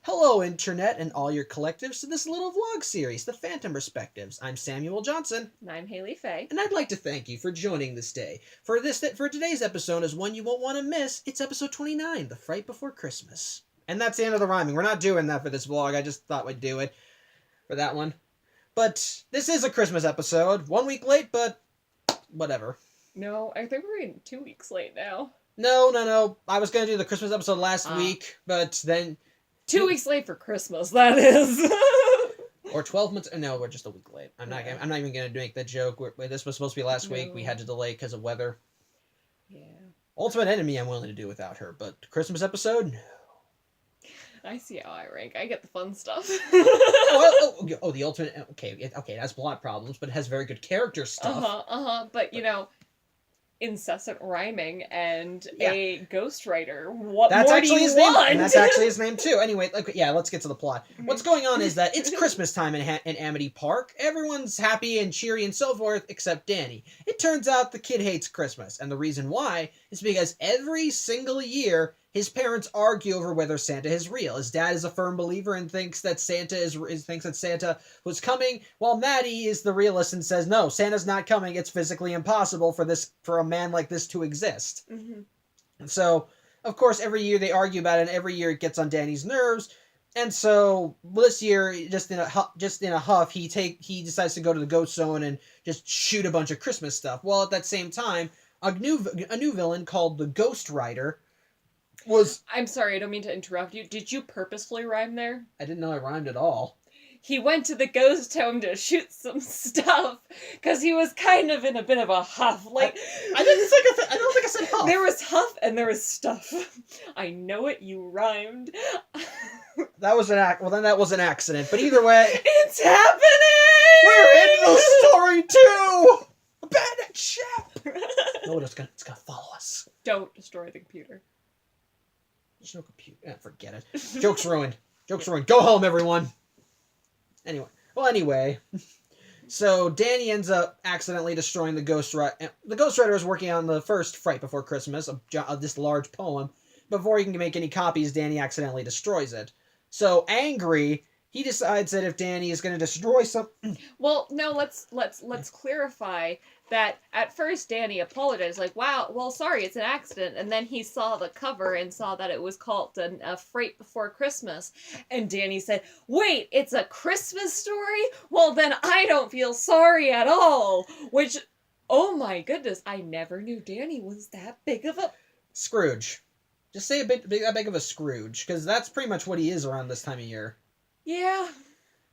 Hello, Internet, and all your collectives to this little vlog series, The Phantom Perspectives. I'm Samuel Johnson. And I'm Haley Faye. And I'd like to thank you for joining this day. For today's episode is one you won't want to miss. It's episode 29, The Fright Before Christmas. And that's the end of the rhyming. We're not doing that for this vlog. I just thought we'd do it for that one. But this is a Christmas episode. 1 week late, but whatever. No, I think we're 2 weeks late now. No. I was going to do the Christmas episode last week, but then... 2 weeks late for Christmas, that is. Or 12 months. No, we're just a week late. I'm not even going to make that joke. This was supposed to be last week. We had to delay because of weather. Yeah. Ultimate Enemy I'm willing to do without her, but Christmas episode, no. I see how I rank. I get the fun stuff. The Ultimate... Okay, it has plot problems, but it has very good character stuff. But, incessant rhyming and a ghostwriter. What more do you want? And that's actually his name too. Anyway, let's get to the plot. What's going on is that it's Christmas time in Amity Park. Everyone's happy and cheery and so forth, except Danny. It turns out the kid hates Christmas, and the reason why is because every single year his parents argue over whether Santa is real. His dad is a firm believer and thinks that Santa was coming, while Maddie is the realist and says, no, Santa's not coming. It's physically impossible for a man like this to exist. And so, of course, every year they argue about it, and every year it gets on Danny's nerves. And so this year, just in a huff, he decides to go to the Ghost Zone and just shoot a bunch of Christmas stuff. Well, at that same time, a new villain called the Ghost Rider was... I'm sorry, I don't mean to interrupt you. Did you purposefully rhyme there? I didn't know I rhymed at all. He went to the ghost home to shoot some stuff because he was kind of in a bit of a huff. I don't think I said huff. There was huff and there was stuff. I know it. You rhymed. That was that was an accident. But either way, it's happening. We're in the story too. Abandoned ship. No, it's gonna follow us. Don't destroy the computer. There's no computer. Forget it. Joke's ruined. Go home, everyone. Anyway. So Danny ends up accidentally destroying the Ghost Rider. The Ghost Rider is working on the first Fright Before Christmas, of this large poem. Before he can make any copies, Danny accidentally destroys it. So angry, he decides that if Danny is going to destroy something... Well, no, let's clarify that at first Danny apologized, like, wow, well, sorry, it's an accident. And then he saw the cover and saw that it was called a Fright Before Christmas. And Danny said, wait, it's a Christmas story? Well, then I don't feel sorry at all. Which, oh my goodness, I never knew Danny was that big of a... Scrooge. Just say that big of a Scrooge, because that's pretty much what he is around this time of year. Yeah.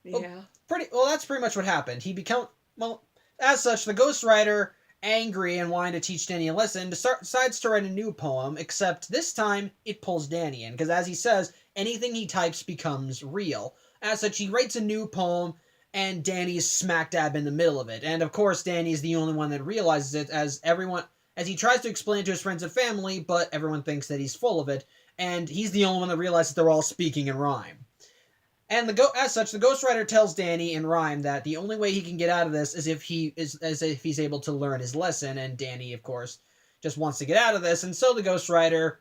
That's pretty much what happened. As such, the Ghost Rider, angry and wanting to teach Danny a lesson, decides to write a new poem, except this time it pulls Danny in, because as he says, anything he types becomes real. As such, he writes a new poem, and Danny's smack dab in the middle of it. And of course, Danny's the only one that realizes it, as he tries to explain it to his friends and family, but everyone thinks that he's full of it, and he's the only one that realizes they're all speaking in rhyme. And as such, the Ghost Rider tells Danny in rhyme that the only way he can get out of this is if he's able to learn his lesson, and Danny, of course, just wants to get out of this, and so the Ghost Rider,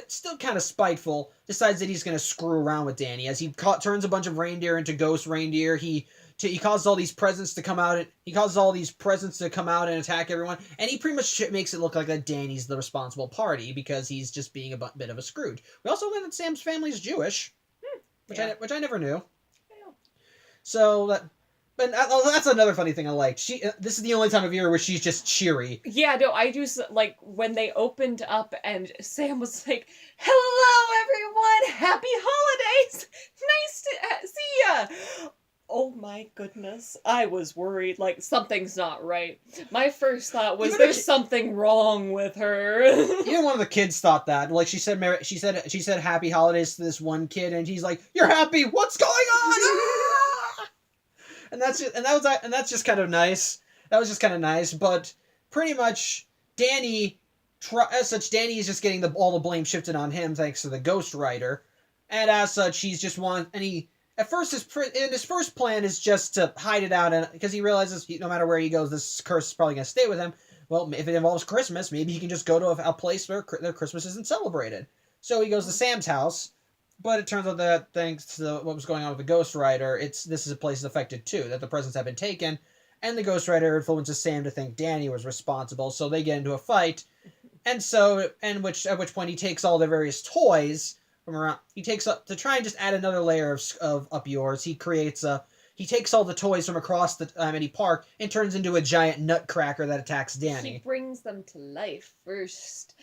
still kind of spiteful, decides that he's going to screw around with Danny, as he turns a bunch of reindeer into ghost reindeer. He causes all these presents to come out, and attack everyone, and he pretty much makes it look like that Danny's the responsible party, because he's just being a bit of a Scrooge. We also learn that Sam's family is Jewish. Which I never knew. Yeah. So that's another funny thing I liked. This is the only time of year where she's just cheery. Yeah, no, I do like when they opened up and Sam was like, "Hello, everyone! Happy holidays! Nice to see ya." Oh my goodness, I was worried. Like, something's not right. My first thought was, there's something wrong with her. Even one of the kids thought that. Like, she said happy holidays to this one kid, and he's like, "You're happy? What's going on?" And that's just kind of nice. That was just kind of nice. But pretty much, Danny is just getting all the blame shifted on him thanks to the Ghost Rider, and as such, at first, his first plan is just to hide it out, because he realizes no matter where he goes, this curse is probably going to stay with him. Well, if it involves Christmas, maybe he can just go to a place where their Christmas isn't celebrated. So he goes to Sam's house, But it turns out that thanks to what was going on with the Ghost Rider, this is a place affected too, that the presents have been taken, and the Ghost Rider influences Sam to think Danny was responsible, so they get into a fight, at which point he takes all their various toys from around, he takes up, to try and just add another layer of up yours, he takes all the toys from across the Amity Park and turns into a giant nutcracker that attacks Danny. He brings them to life first.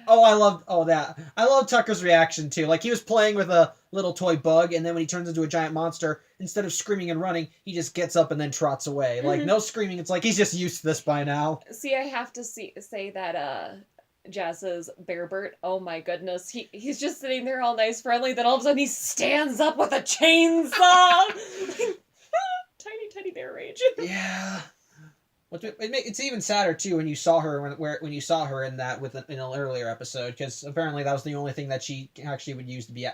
Oh, I love Tucker's reaction too. Like, he was playing with a little toy bug, and then when he turns into a giant monster, instead of screaming and running, he just gets up and then trots away. Like, no screaming. It's like he's just used to this by now. See, I have to say that Jazz's Bearbert, oh my goodness, he's just sitting there all nice, friendly, then all of a sudden he stands up with a chainsaw. Tiny teddy bear rage. Yeah. It's even sadder too when you saw her when you saw her in that in an earlier episode, because apparently that was the only thing that she actually would use the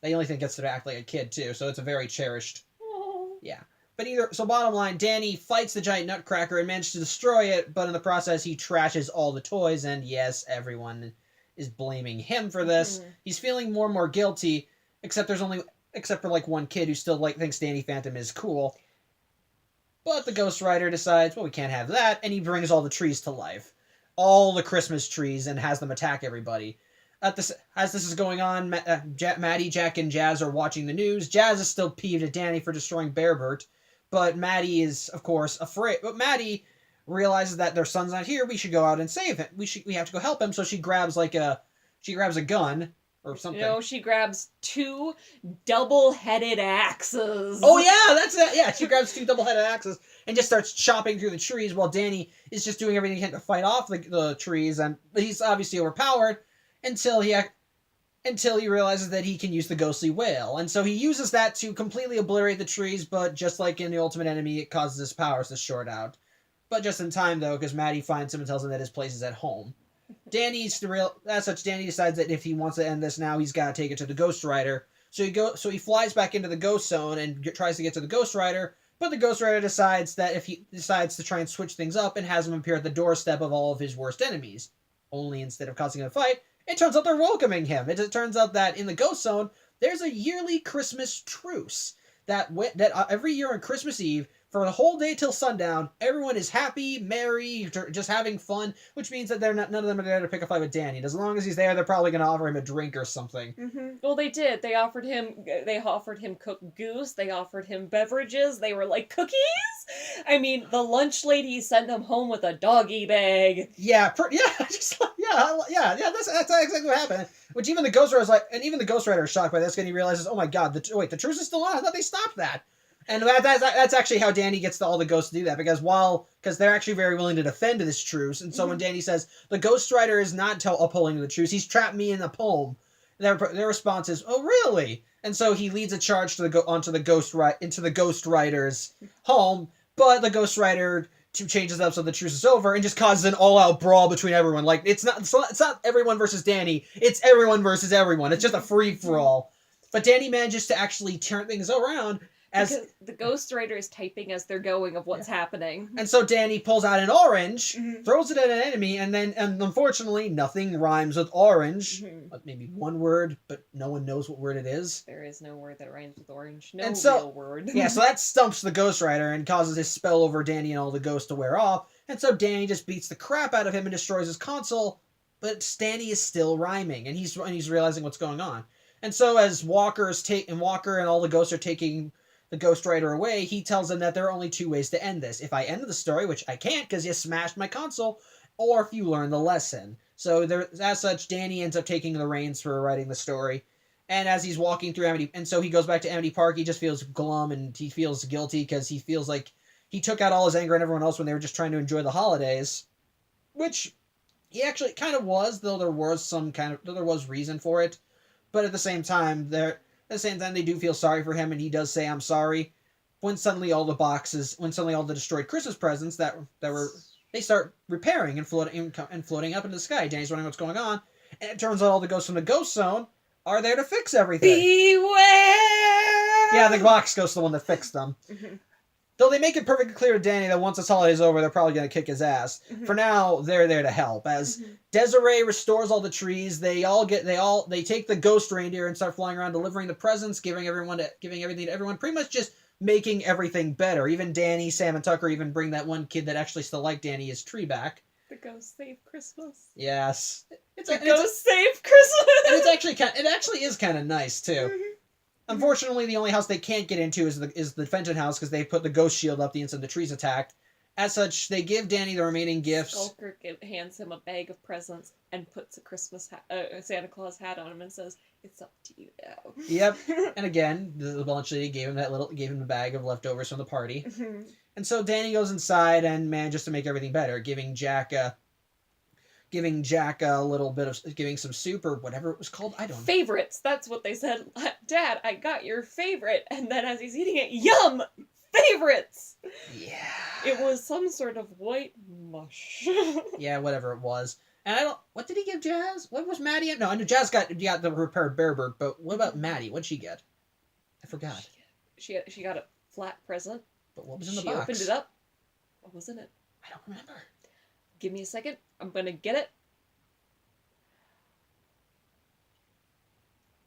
only thing gets her to act like a kid too. So it's a very cherished. Oh. Yeah. But bottom line, Danny fights the giant nutcracker and manages to destroy it, but in the process he trashes all the toys, and yes, everyone is blaming him for this. He's feeling more and more guilty, except for like one kid who still thinks Danny Phantom is cool. But the Ghost Rider decides, well, we can't have that, and he brings all the trees to life. All the Christmas trees, and has them attack everybody. As this is going on, Maddie, Jack, and Jazz are watching the news. Jazz is still peeved at Danny for destroying Bearbert, but Maddie is, of course, afraid. But Maddie realizes that their son's not here. We should go out and save him. We have to go help him. So she grabs a gun or something. You know, she grabs 2 double-headed axes. Oh yeah, that's it. Yeah, she grabs 2 double-headed axes and just starts chopping through the trees while Danny is just doing everything he can to fight off the trees, and he's obviously overpowered until he realizes that he can use the ghostly wail, and so he uses that to completely obliterate the trees. But just like in the Ultimate Enemy, it causes his powers to short out. But just in time though, because Maddie finds him and tells him that his place is at home. Danny decides that if he wants to end this now, he's got to take it to the Ghost Rider. So he flies back into the Ghost Zone and tries to get to the Ghost Rider, but the Ghost Rider decides to try and switch things up and has him appear at the doorstep of all of his worst enemies. Only instead of causing a fight, it turns out they're welcoming him. It turns out that in the Ghost Zone, there's a yearly Christmas truce that every year on Christmas Eve, for the whole day till sundown, everyone is happy, merry, just having fun, which means that none of them are there to pick a fight with Danny. And as long as he's there, they're probably going to offer him a drink or something. Well, they did. They offered him cooked goose. They offered him beverages. They were like, cookies? I mean, the lunch lady sent them home with a doggy bag. Yeah, that's exactly what happened. Which even the Ghost Rider is shocked by this, and he realizes, oh my god, the truce is still on. I thought they stopped that. And that's actually how Danny gets all the ghosts to do that, because they're actually very willing to defend this truce. And so when Danny says, the Ghost Rider is not upholding the truce, he's trapped me in a poem, their response is, oh really? And so he leads a charge into the Ghost Rider's home, but the Ghost Rider changes up so the truce is over and just causes an all-out brawl between everyone. Like, it's not everyone versus Danny, it's everyone versus everyone. It's just a free-for-all. But Danny manages to actually turn things around, because the Ghost Rider is typing as they're going of what's happening. And so Danny pulls out an orange, throws it at an enemy, and unfortunately nothing rhymes with orange. Maybe one word, but no one knows what word it is. There is no word that rhymes with orange. Real word. Yeah, so that stumps the Ghost Rider and causes his spell over Danny and all the ghosts to wear off. And so Danny just beats the crap out of him and destroys his console, but Danny is still rhyming, and he's realizing what's going on. And so as Walker and all the ghosts are taking the Ghost Rider away, he tells them that there are only 2 ways to end this. If I end the story, which I can't because you smashed my console, or if you learn the lesson. So as such, Danny ends up taking the reins for writing the story. And as he's walking through Amity, and so he goes back to Amity Park, he just feels glum and he feels guilty because he feels like he took out all his anger on everyone else when they were just trying to enjoy the holidays. Which he actually kind of was, though there was reason for it. But at the same time, they do feel sorry for him, and he does say, I'm sorry. When suddenly all the destroyed Christmas presents they start repairing and floating up into the sky. Danny's wondering what's going on, and it turns out all the ghosts from the Ghost Zone are there to fix everything. Beware! Yeah, the box ghost is the one that fixed them. Though they make it perfectly clear to Danny that once this holiday's over, they're probably going to kick his ass. Mhm. For now, they're there to help. As Desiree restores all the trees, they take the ghost reindeer and start flying around delivering the presents, giving everything to everyone, pretty much just making everything better. Even Danny, Sam, and Tucker even bring that one kid that actually still liked Danny his tree back. The ghost save Christmas. Yes. Ghost save Christmas. And it actually is kind of nice too. Unfortunately, the only house they can't get into is the Fenton house because they put the ghost shield up the instant the tree's attacked. As such, they give Danny the remaining gifts. Skulker hands him a bag of presents and puts a Christmas Santa Claus hat on him and says, "It's up to you now." Yep. And again, the lunch lady gave him a bag of leftovers from the party. And so Danny goes inside and manages to make everything better, giving Jack a little bit of some soup or whatever it was called. I don't know. Favorites. That's what they said. Dad, I got your favorite. And then as he's eating it, yum! Favorites! Yeah. It was some sort of white mush. Yeah, whatever it was. And what did he give Jazz? What was Maddie? No, I know Jazz got the repaired bear bird, but what about Maddie? What'd she get? I forgot. She got a flat present. But what was in the box? She opened it up. What was in it? I don't remember. Give me a second. I'm gonna get it.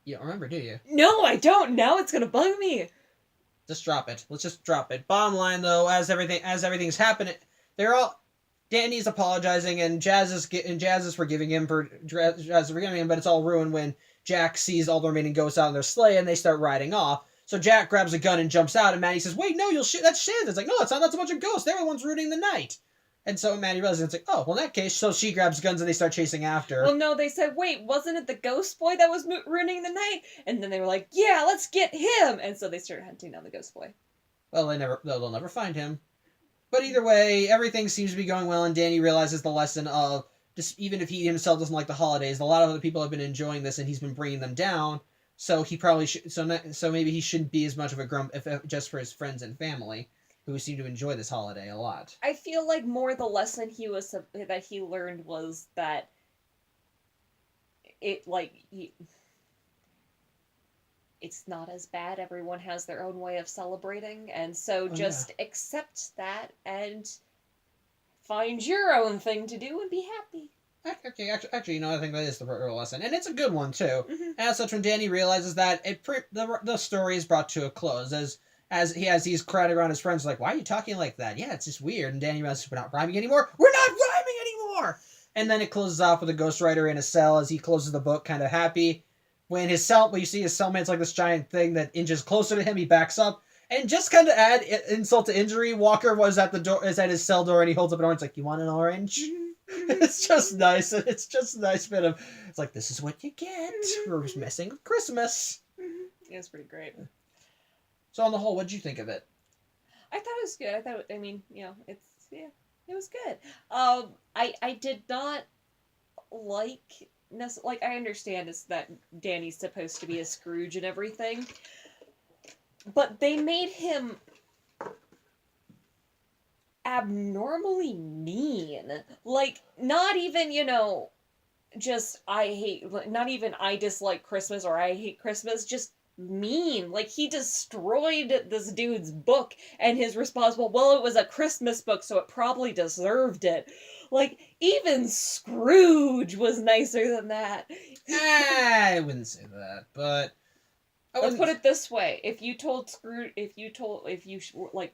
You don't remember, do you? No, I don't. Now it's gonna bug me. Just drop it. Let's just drop it. Bottom line, though, as everything's happening, Danny's apologizing and Jazz is forgiving him, but it's all ruined when Jack sees all the remaining ghosts out in their sleigh and they start riding off. So Jack grabs a gun and jumps out, and Maddie says, "Wait, no, you'll shoot. That's Santa." It's like, "No, it's not. That's a bunch of ghosts. They're the ones ruining the night." And so Maddie realizes, it's like, "Oh, well, in that case," so she grabs guns and they start chasing after. Well, no, they said, "Wait, wasn't it the ghost boy that was ruining the night?" And then they were like, "Yeah, let's get him." And so they started hunting down the ghost boy. Well, they'll never find him. But either way, everything seems to be going well, and Danny realizes the lesson of just even if he himself doesn't like the holidays, a lot of other people have been enjoying this, and he's been bringing them down. So he probably should. So maybe he shouldn't be as much of a grump if just for his friends and family, who seem to enjoy this holiday a lot. I feel like more the lesson that he learned was that it's not as bad. Everyone has their own way of celebrating, and so just accept that and find your own thing to do and be happy. Okay, actually, I think that is the real lesson, and it's a good one too. Mm-hmm. As such, when Danny realizes that the story is brought to a close, as he's crowding around his friends, like, "Why are you talking like that? Yeah, it's just weird." And Danny realizes, "We're not rhyming anymore. We're not rhyming anymore." And then it closes off with a ghostwriter in a cell as he closes the book, kind of happy. When you see his cellmate's like this giant thing that inches closer to him, he backs up. And just kind of add insult to injury, Walker is at his cell door, and he holds up an orange, like, "You want an orange?" It's just nice. It's just a nice bit of, it's like, this is what you get for messing with Christmas. It was pretty great. So on the whole, what'd you think of it? I thought it was good. It was good. I did not like I understand is that Danny's supposed to be a Scrooge and everything, but they made him abnormally mean. Like, not even, just not even I dislike Christmas or I hate Christmas, just mean. Like, he destroyed this dude's book, and his response, well, it was a Christmas book, so it probably deserved it. Like, even Scrooge was nicer than that. I wouldn't say that, but Let's put it this way: if you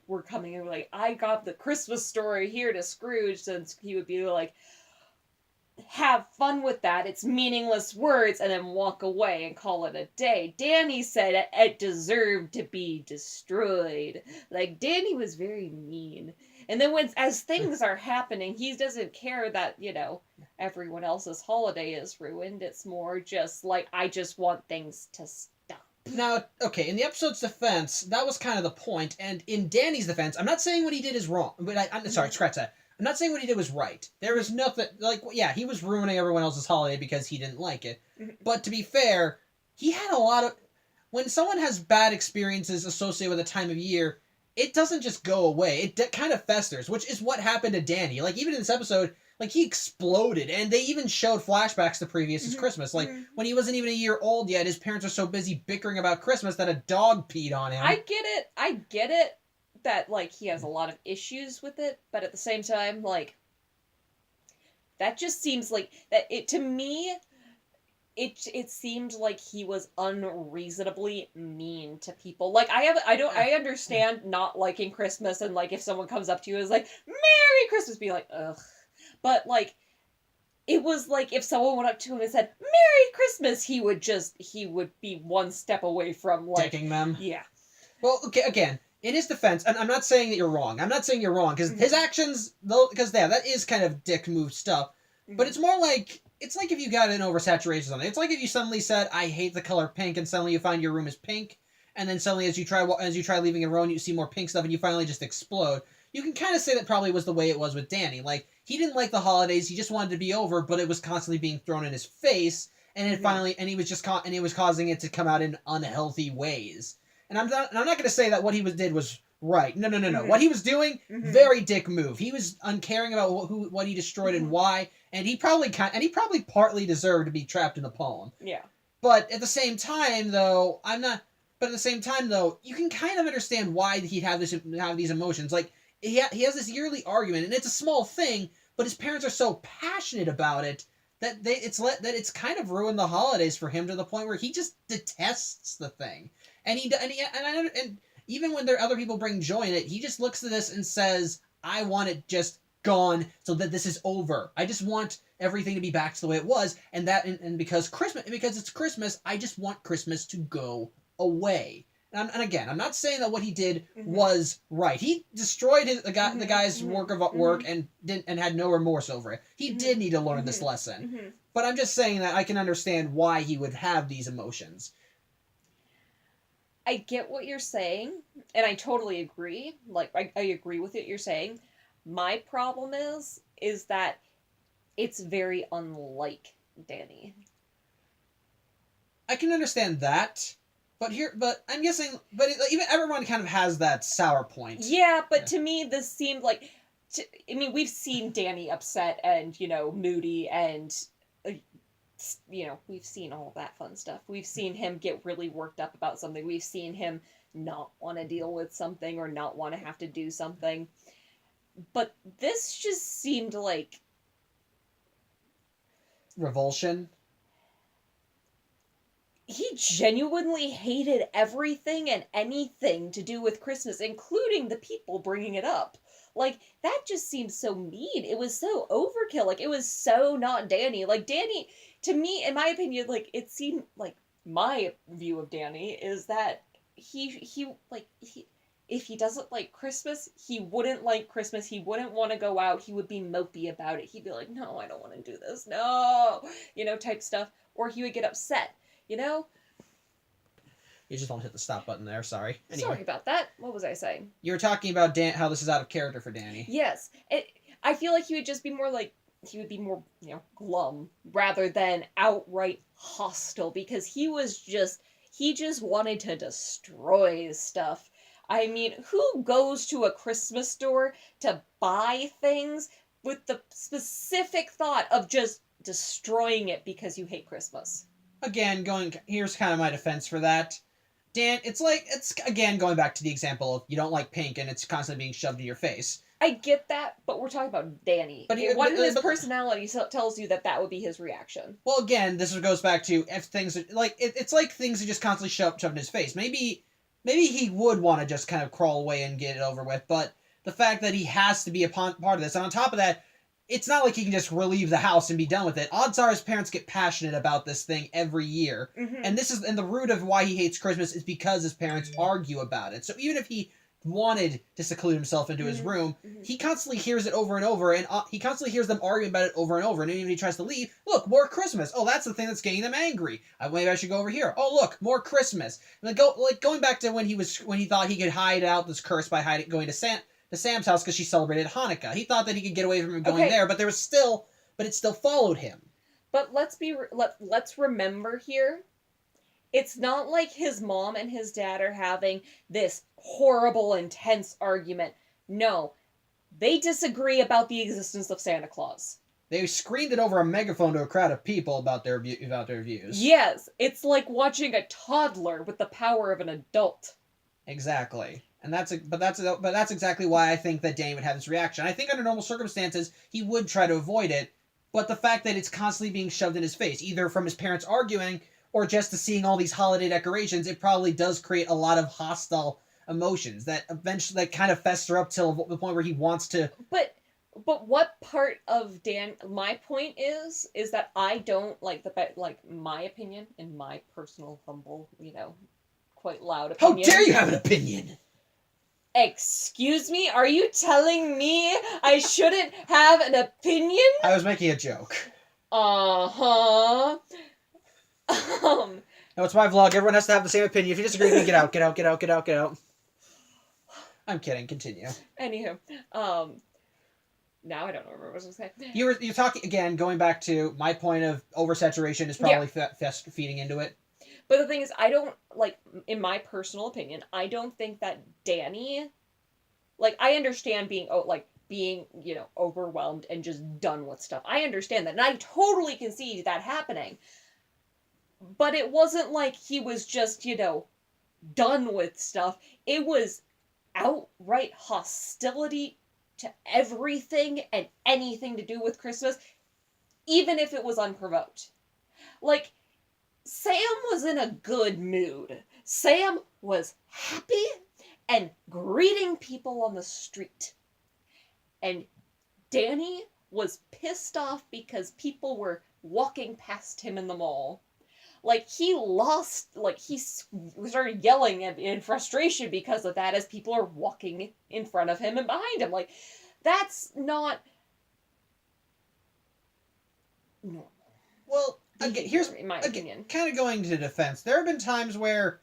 were coming and were like, "I got the Christmas story here to Scrooge," then he would be like, "Have fun with that. It's meaningless words," and then walk away and call it a day. Danny said it deserved to be destroyed. Like, Danny was very mean. And then as things are happening, he doesn't care that, everyone else's holiday is ruined. It's more just like, I just want things to stop. Now, okay, in the episode's defense, that was kind of the point, and in Danny's defense, I'm not saying what he did is wrong, but I'm sorry, scratch that. I'm not saying what he did was right. There was nothing, he was ruining everyone else's holiday because he didn't like it. But to be fair, he had a lot of, when someone has bad experiences associated with a time of year, it doesn't just go away. It kind of festers, which is what happened to Danny. Like, even in this episode, he exploded, and they even showed flashbacks to previous Christmas. Like, when he wasn't even a year old yet, his parents were so busy bickering about Christmas that a dog peed on him. I get it, that, like, he has a lot of issues with it, but at the same time, like, that just seems like, that it, to me, it seemed like he was unreasonably mean to people. Like, I understand not liking Christmas, and, like, if someone comes up to you and is like, Merry Christmas, be like, ugh. But, like, it was like if someone went up to him and said, Merry Christmas, he would be one step away from, like, Dicking them. yeah. Well, okay, again, in his defense, and I'm not saying that you're wrong. I'm not saying you're wrong, because his actions, though, because that is kind of dick move stuff. But it's more like, it's like if you got an oversaturation or something. It's like if you suddenly said, I hate the color pink, and suddenly you find your room is pink, and then suddenly as you try leaving it alone, you see more pink stuff, and you finally just explode. You can kind of say that probably was the way it was with Danny. Like, he didn't like the holidays, he just wanted to be over, but it was constantly being thrown in his face, and it finally, and he was just and he was causing it to come out in unhealthy ways. And I'm not going to say that what he did was right. No. What he was doing, very dick move. He was uncaring about what he destroyed and why, and he probably partly deserved to be trapped in the poem. Yeah. But at the same time, though, you can kind of understand why he'd have these emotions. Like, he has this yearly argument, and it's a small thing, but his parents are so passionate about it that it's kind of ruined the holidays for him to the point where he just detests the thing. And even when other people bring joy in it, he just looks at this and says, I want it just gone so that this is over. I just want everything to be back to the way it was, and because it's Christmas, I just want Christmas to go away. And again, I'm not saying that what he did was right. He destroyed the guy's work and had no remorse over it. He did need to learn this lesson. But I'm just saying that I can understand why he would have these emotions. I get what you're saying, and I totally agree. Like, I agree with what you're saying. My problem is that it's very unlike Danny. I can understand that, but I'm guessing, even everyone kind of has that sour point. Yeah, but to me, this seemed like, I mean, we've seen Danny upset and, moody and, we've seen all that fun stuff. We've seen him get really worked up about something. We've seen him not want to deal with something or not want to have to do something. But this just seemed like revulsion. He genuinely hated everything and anything to do with Christmas, including the people bringing it up. Like, that just seems so mean. It was so overkill. Like, it was so not Danny. Like, Danny, to me, in my opinion, like, it seemed like my view of Danny is that if he doesn't like Christmas, he wouldn't like Christmas. He wouldn't want to go out. He would be mopey about it. He'd be like, no, I don't want to do this. No, type stuff. Or he would get upset, You just don't hit the stop button there. Sorry. Anyway. Sorry about that. What was I saying? You were talking about how this is out of character for Danny. Yes. I feel like he would just be more like, he would be more, glum rather than outright hostile, because he just wanted to destroy stuff. I mean, who goes to a Christmas store to buy things with the specific thought of just destroying it because you hate Christmas? Again, here's kind of my defense for that. Dan, it's again going back to the example of you don't like pink and it's constantly being shoved in your face. I get that, but we're talking about Danny. But what in his personality tells you that would be his reaction? Well, again, this goes back to if things are, like it's like things are just constantly shoved in his face. Maybe he would want to just kind of crawl away and get it over with, but the fact that he has to be a part of this, and on top of that, it's not like he can just relieve the house and be done with it. Odds are his parents get passionate about this thing every year, and the root of why he hates Christmas is because his parents argue about it. So even if he wanted to seclude himself into his room, he constantly hears it over and over, and he constantly hears them arguing about it over and over, and even if he tries to leave, look, more Christmas. Oh, that's the thing that's getting them angry. Maybe I should go over here. Oh, look, more Christmas. And going back to when he thought he could hide out this curse by going to Sam's house because she celebrated Hanukkah. He thought that he could get away from him going there, but it still followed him. But let's remember here, it's not like his mom and his dad are having this horrible, intense argument. No, they disagree about the existence of Santa Claus. They screamed it over a megaphone to a crowd of people about their views. Yes, it's like watching a toddler with the power of an adult. Exactly. And that's exactly why I think that Danny would have this reaction. I think under normal circumstances he would try to avoid it, but the fact that it's constantly being shoved in his face, either from his parents arguing or just to seeing all these holiday decorations, it probably does create a lot of hostile emotions that eventually that kind of fester up till the point where he wants to. But what part of my point is that I don't like my opinion, in my personal humble, quite loud How opinion. dare you have an opinion? Excuse me? Are you telling me I shouldn't have an opinion? I was making a joke. Uh-huh. No, it's my vlog. Everyone has to have the same opinion. If you disagree with me, get out, get out, get out, get out, get out. I'm kidding. Continue. Anywho, now I don't remember what I was going to say. You're talking again, going back to my point of oversaturation is probably feeding into it. But the thing is, I don't, in my personal opinion, I don't think that Danny, I understand being, overwhelmed and just done with stuff. I understand that. And I totally can see that happening. But it wasn't like he was just, done with stuff. It was outright hostility to everything and anything to do with Christmas, even if it was unprovoked. Sam was in a good mood. Sam was happy and greeting people on the street. And Danny was pissed off because people were walking past him in the mall. He started yelling in frustration because of that as people are walking in front of him and behind him. That's not normal. Well, again, here's in my opinion. Kind of going to defense. There have been times where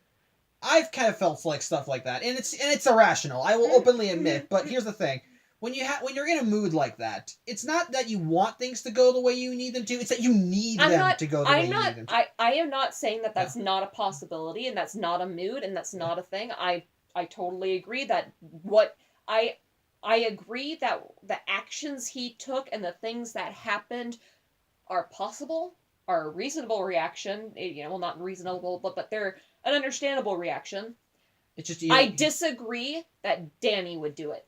I've kind of felt like stuff like that, and it's irrational. I will openly admit. But here's the thing: when you're in a mood like that, it's not that you want things to go the way you need them to. It's that you need them to go the way you need them to. I am not saying that that's not a possibility, and that's not a mood, and that's not a thing. I totally agree that I agree that the actions he took and the things that happened are possible, are a reasonable reaction. Well, not reasonable, but they're an understandable reaction. It's just I disagree that Danny would do it.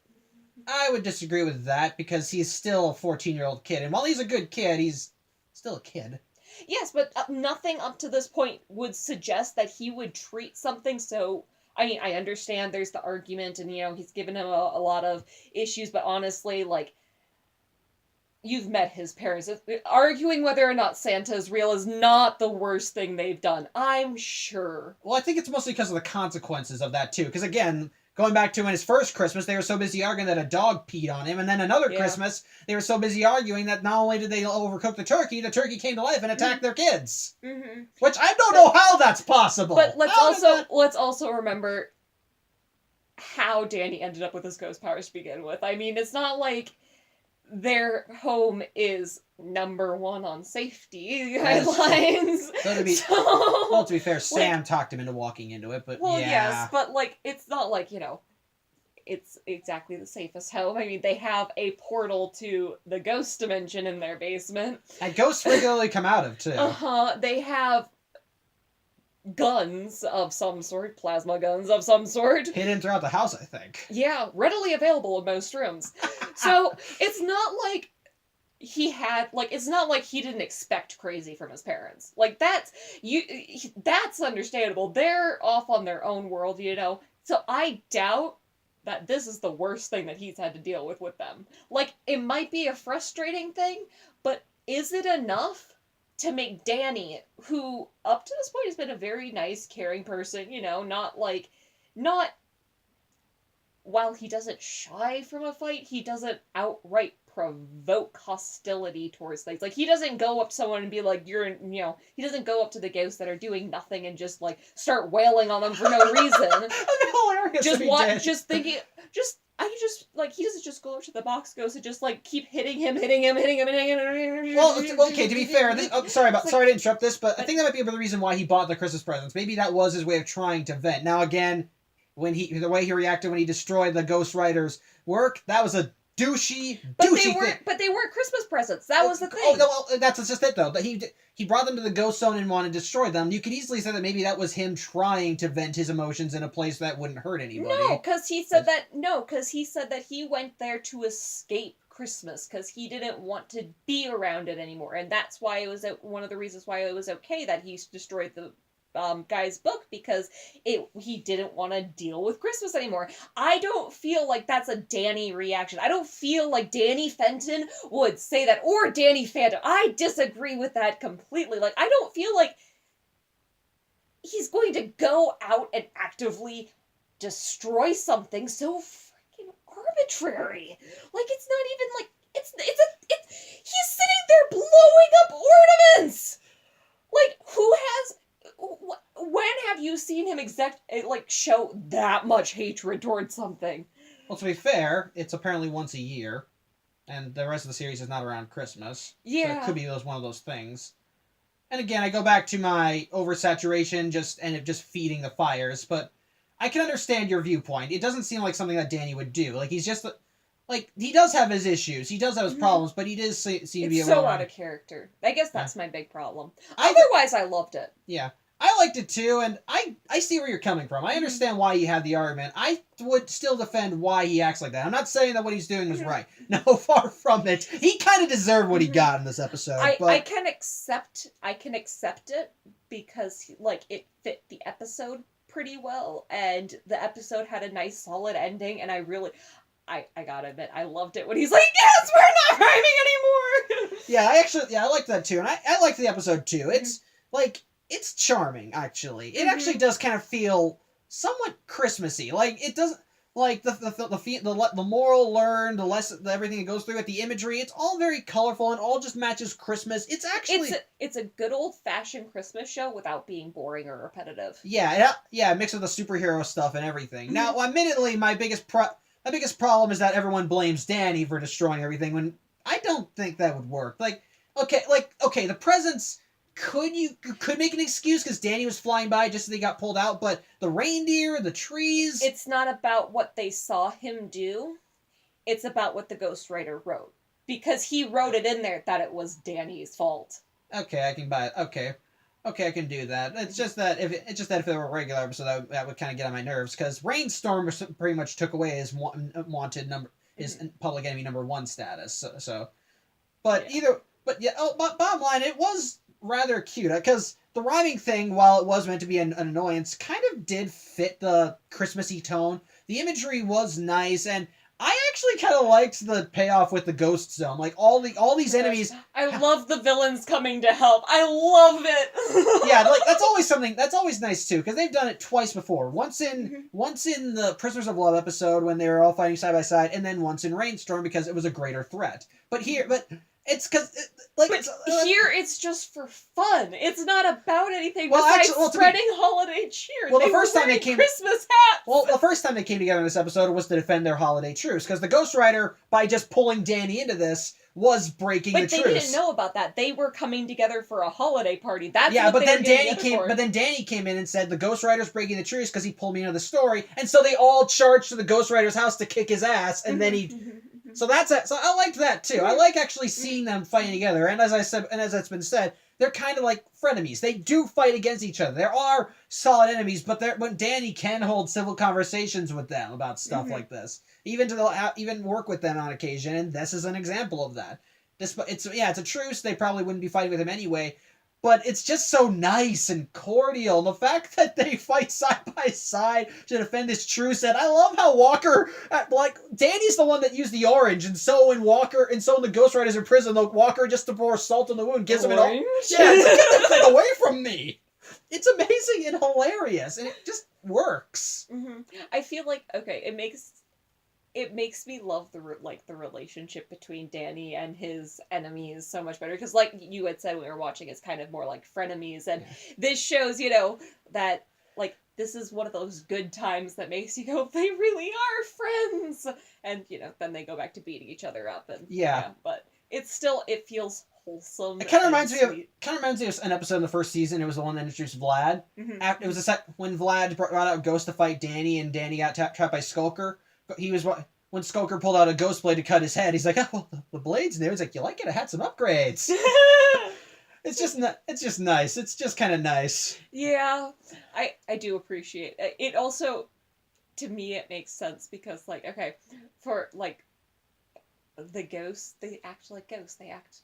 I would disagree with that because he's still a 14-year-old kid, and while he's a good kid, he's still a kid. Yes, but nothing up to this point would suggest that he would treat something so... I mean, I understand there's the argument, and, he's given him a lot of issues, but honestly, you've met his parents. Arguing whether or not Santa is real is not the worst thing they've done, I'm sure. Well, I think it's mostly because of the consequences of that, too. Because, again, going back to when his first Christmas, they were so busy arguing that a dog peed on him. And then another Christmas, they were so busy arguing that not only did they overcook the turkey came to life and attacked their kids. Mm-hmm. Which I don't know how that's possible. But let's also remember how Danny ended up with his ghost powers to begin with. I mean, it's not like their home is number one on safety guidelines. To be fair, Sam talked him into walking into it, but yes, but it's not like, it's exactly the safest home. I mean, they have a portal to the ghost dimension in their basement. And ghosts regularly come out of, too. They have guns of some sort, plasma guns of some sort. Hidden throughout the house, I think. Yeah, readily available in most rooms. So, it's not like it's not like he didn't expect crazy from his parents. That's understandable. They're off on their own world, So I doubt that this is the worst thing that he's had to deal with them. It might be a frustrating thing, but is it enough to make Danny, who up to this point has been a very nice, caring person, not while he doesn't shy from a fight, he doesn't outright provoke hostility towards things. He doesn't go up to someone and be like, he doesn't go up to the ghosts that are doing nothing and just, start wailing on them for no reason. Hilarious. He doesn't just go up to the box ghost and just, keep hitting him. Well, okay, to be fair, sorry to interrupt this, but I think that might be the reason why he bought the Christmas presents. Maybe that was his way of trying to vent. Now, again, the way he reacted when he destroyed the Ghost Rider's work, that was a douchey But thing. they weren't Christmas presents. That was the thing. Oh, well, that's just it though. That he brought them to the ghost zone and wanted to destroy them. You could easily say that maybe that was him trying to vent his emotions in a place that wouldn't hurt anybody. No, because he said that he went there to escape Christmas because he didn't want to be around it anymore, and that's why it was one of the reasons why it was okay that he destroyed the guy's book, because he didn't want to deal with Christmas anymore. I don't feel like that's a Danny reaction. I don't feel like Danny Fenton would say that, or Danny Phantom. I disagree with that completely. Like, I don't feel like he's going to go out and actively destroy something so freaking arbitrary. Like, it's not even like it's he's sitting there blowing up ornaments. Like, when have you seen him show that much hatred towards something? Well, to be fair, it's apparently once a year, and the rest of the series is not around Christmas. Yeah. So it could be one of those things. And again, I go back to my oversaturation just feeding the fires, but I can understand your viewpoint. It doesn't seem like something that Danny would do. Like, he's just like, he does have his issues, he does have his problems, but he does seem to be It's so out of character. I guess that's my big problem. Otherwise, I loved it. Yeah. I liked it too, and I see where you're coming from. I understand why you had the argument. I would still defend why he acts like that. I'm not saying that what he's doing was right. No, far from it. He kind of deserved what he got in this episode. I can accept it because it fit the episode pretty well, and the episode had a nice solid ending, and I gotta admit, I loved it when he's like, yes, we're not rhyming anymore! I liked that too, and I liked the episode too. It's, it's charming, actually. It actually does kind of feel somewhat Christmassy. Like, it doesn't, like, the moral learned, the lesson, everything it goes through it, the imagery, it's all very colorful and all just matches Christmas. It's actually... It's a good old-fashioned Christmas show without being boring or repetitive. Yeah, mixed with the superhero stuff and everything. Now, admittedly, my biggest problem is that everyone blames Danny for destroying everything, when I don't think that would work. Okay, the presents... could make an excuse because Danny was flying by just as they got pulled out, but the reindeer, the trees... It's not about what they saw him do. It's about what the ghostwriter wrote. Because he wrote it in there that it was Danny's fault. Okay, I can buy it. Okay, I can do that. It's just that if it were a regular episode, that would kind of get on my nerves, because Rainstorm pretty much took away his wanted number, his public enemy #1 status. But bottom line, it was rather cute, because the rhyming thing, while it was meant to be an annoyance, kind of did fit the Christmassy tone. The imagery was nice, and I actually kind of liked the payoff with the ghost zone. Like, all these enemies... I love the villains coming to help. I love it! Yeah, like, that's always nice, too, because they've done it twice before. Once in the Prisoners of Love episode, when they were all fighting side by side, and then once in Rainstorm, because it was a greater threat. But it's because... here it's just for fun. It's not about anything besides spreading holiday cheer. Well, the first time they came... Christmas hats! Well, the first time they came together in this episode was to defend their holiday truce, because the Ghostwriter, by just pulling Danny into this, was breaking the truce. But they didn't know about that. They were coming together for a holiday party. That's but then Danny came in and said the Ghostwriter's breaking the truce because he pulled me into the story, and so they all charged to the Ghostwriter's house to kick his ass, and then he... So that's it. So I liked that too. I like actually seeing them fighting together. And as I said, and as it's been said, they're kind of like frenemies. They do fight against each other. There are solid enemies, but when Danny can hold civil conversations with them about stuff like this, even work with them on occasion. And this is an example of that. It's a truce. They probably wouldn't be fighting with him anyway. But it's just so nice and cordial. And the fact that they fight side by side to defend this truce, and I love how Walker, Danny's the one that used the orange, and so when the Ghostwriter's in prison, Walker, just to pour salt in the wound, gives him an orange. Yeah, it's like, get that thing away from me. It's amazing and hilarious, and it just works. I feel like, it makes me love the relationship between Danny and his enemies so much better, because like you had said when we were watching, it's kind of more like frenemies, and this shows that this is one of those good times that makes you go, they really are friends, and then they go back to beating each other up, and but it feels wholesome. It kind of reminds me of an episode in the first season. It was the one that introduced Vlad. It was when Vlad brought out Ghost to fight Danny, and Danny got trapped by Skulker. He was when Skulker pulled out a ghost blade to cut his head, he's like, "Oh, well, the blade's new." He's like, "You like it? I had some upgrades." It's just nice. It's just kind of nice. Yeah, I do appreciate it. It also, to me, it makes sense because, like, okay, for like the ghosts, they act like ghosts. They act,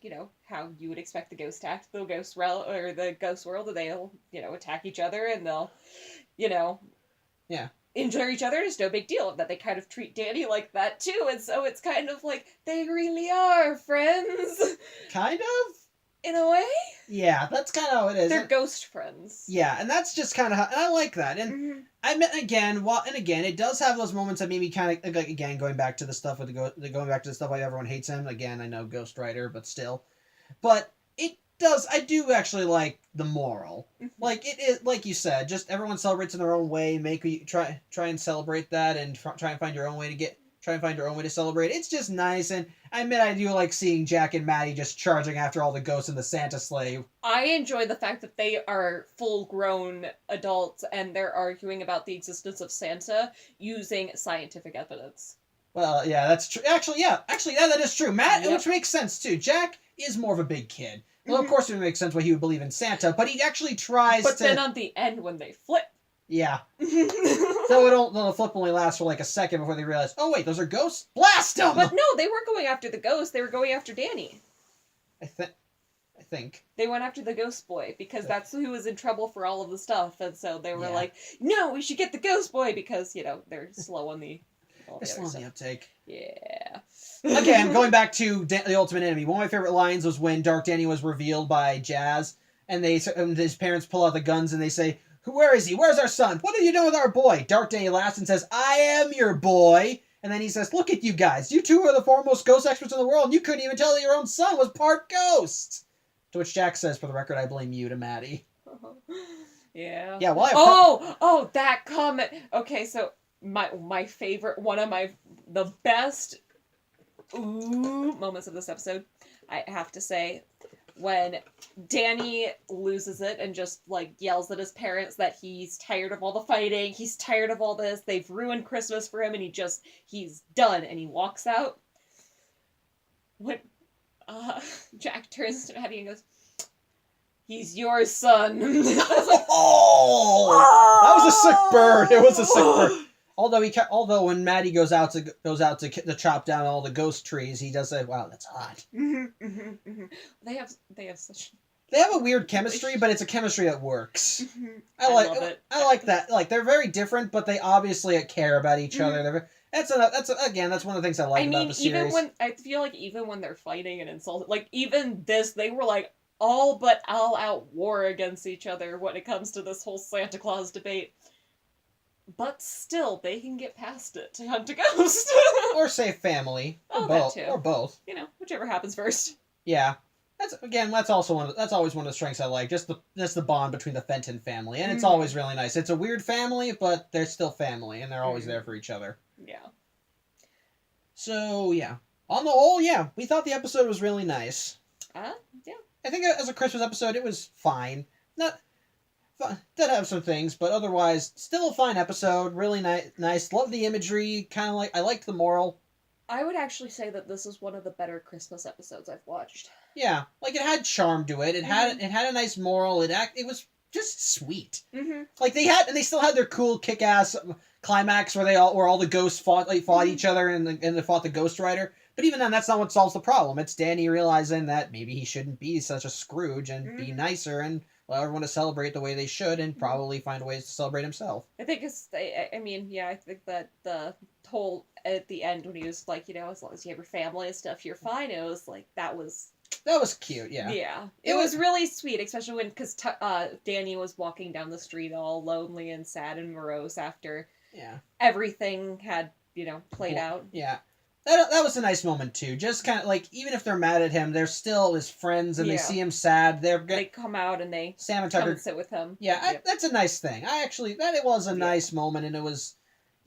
how you would expect the ghost to act. The ghost realm or the ghost world, they'll, attack each other and they'll, you know, Yeah. injure each other. It's no big deal. That they kind of treat Danny like that too, and so it's kind of like they really are friends. Kind of. In a way. Yeah, that's kind of how it is. They're ghost friends. Yeah, and that's just kind of how, and I like that. And I mean, again, it does have those moments that maybe kind of, like, again, going back to the stuff with going back to the stuff like everyone hates him. Again, I know Ghost Rider, but still, but it does. I do actually like the moral. Like it is, like you said, just everyone celebrates in their own way. Try and celebrate that, and try and find your own way to celebrate. It's just nice, and I admit I do like seeing Jack and Maddie just charging after all the ghosts in the Santa sleigh. I enjoy the fact that they are full-grown adults and they're arguing about the existence of Santa using scientific evidence. Well, yeah, that's true. Actually, that is true. Which makes sense too. Jack is more of a big kid. Well, of course, it would make sense why he would believe in Santa, but he actually tries to. But then on the end, when they flip. Yeah. The flip only lasts for like a second before they realize, oh wait, those are ghosts? Blast them! But no, they weren't going after the ghost, they were going after Danny. I think. They went after the ghost boy, because that's who was in trouble for all of the stuff, and so they were like, no, we should get the ghost boy, because, they're slow on the... They're slow on the uptake. Yeah. Again, going back to the Ultimate Enemy, one of my favorite lines was when Dark Danny was revealed by Jazz, and his parents pull out the guns and they say, "Where is he? Where's our son? What are you doing with our boy?" Dark Danny laughs and says, "I am your boy." And then he says, "Look at you guys. You two are the foremost ghost experts in the world, and you couldn't even tell that your own son was part ghost." To which Jack says, "For the record, I blame you," to Maddie. Yeah. Yeah, well, Oh, that comment. Okay, so my favorite, the best moments of this episode, I have to say, when Danny loses it and just, like, yells at his parents that he's tired of all the fighting, he's tired of all this, they've ruined Christmas for him, and he's done, and he walks out. When Jack turns to Maddie and goes, "He's your son." That was a sick burn. It was a sick burn. Although when Maddie goes out to chop down all the ghost trees, he does say, "Wow, that's hot." They have a weird chemistry, but it's a chemistry that works. I love it. I like that. Like, they're very different, but they obviously care about each other. That's one of the things I like about the series. I feel like even when they're fighting and insulting, like, even this, they were like all out war against each other when it comes to this whole Santa Claus debate. But still, they can get past it to hunt a ghost. Or save family. Oh, both. that too. Or both. Whichever happens first. Yeah. That's always one of the strengths I like. Just the bond between the Fenton family. And it's always really nice. It's a weird family, but they're still family, and they're always there for each other. Yeah. So, yeah. On the whole, yeah, we thought the episode was really nice. Yeah. I think as a Christmas episode, it was fine. Did have some things, but otherwise, still a fine episode. Really nice. Love the imagery. I liked the moral. I would actually say that this is one of the better Christmas episodes I've watched. Yeah, like, it had charm to it. It had a nice moral. It was just sweet. Like, they still had their cool kick-ass climax where all the ghosts fought each other and they fought the Ghost Rider. But even then, that's not what solves the problem. It's Danny realizing that maybe he shouldn't be such a Scrooge and be nicer and allow everyone to celebrate the way they should and probably find ways to celebrate himself. I think I think that the whole, at the end, when he was like, as long as you have your family and stuff, you're fine. It was like, that was cute, yeah. Yeah. It was really sweet, especially because Danny was walking down the street all lonely and sad and morose after everything had, played out. Yeah. That was a nice moment, too. Just kind of, like, even if they're mad at him, they're still his friends, and they see him sad. They come out, and Sam and Tucker come and sit with him. Yeah, that's a nice thing. It was a nice moment, and it was,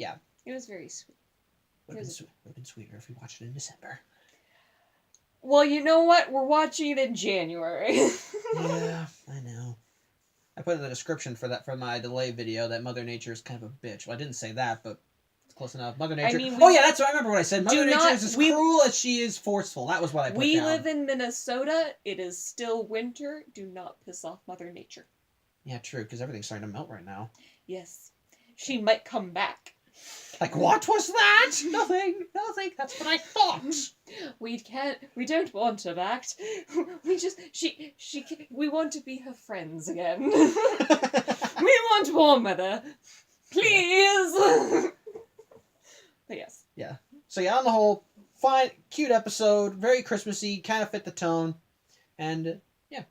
It was very sweet. Would have been sweeter if we watched it in December. Well, you know what? We're watching it in January. Yeah, I know. I put in the description for my delay video that Mother Nature is kind of a bitch. Well, I didn't say that, but Close enough. Mother Nature. mean, Oh yeah, that's what I remember what I said. Mother do Nature not- is as we- cruel as she is forceful. That was what I put We down. live in Minnesota. It is still winter. Do not piss off Mother Nature. Yeah, true, because everything's starting to melt right now. Yes. She might come back. Like, what was that? Nothing. That's what I thought. We don't want her back. We want to be her friends again. We want warm weather. Please. But yes. So yeah, on the whole, fine, cute episode, very Christmassy, kind of fit the tone, and yeah,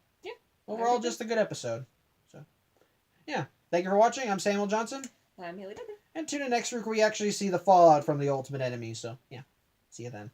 overall just a good episode. So yeah, thank you for watching. I'm Samuel Johnson, I'm Haley Becker. and tune in next week where we actually see the fallout from the ultimate enemy. So yeah, see you then.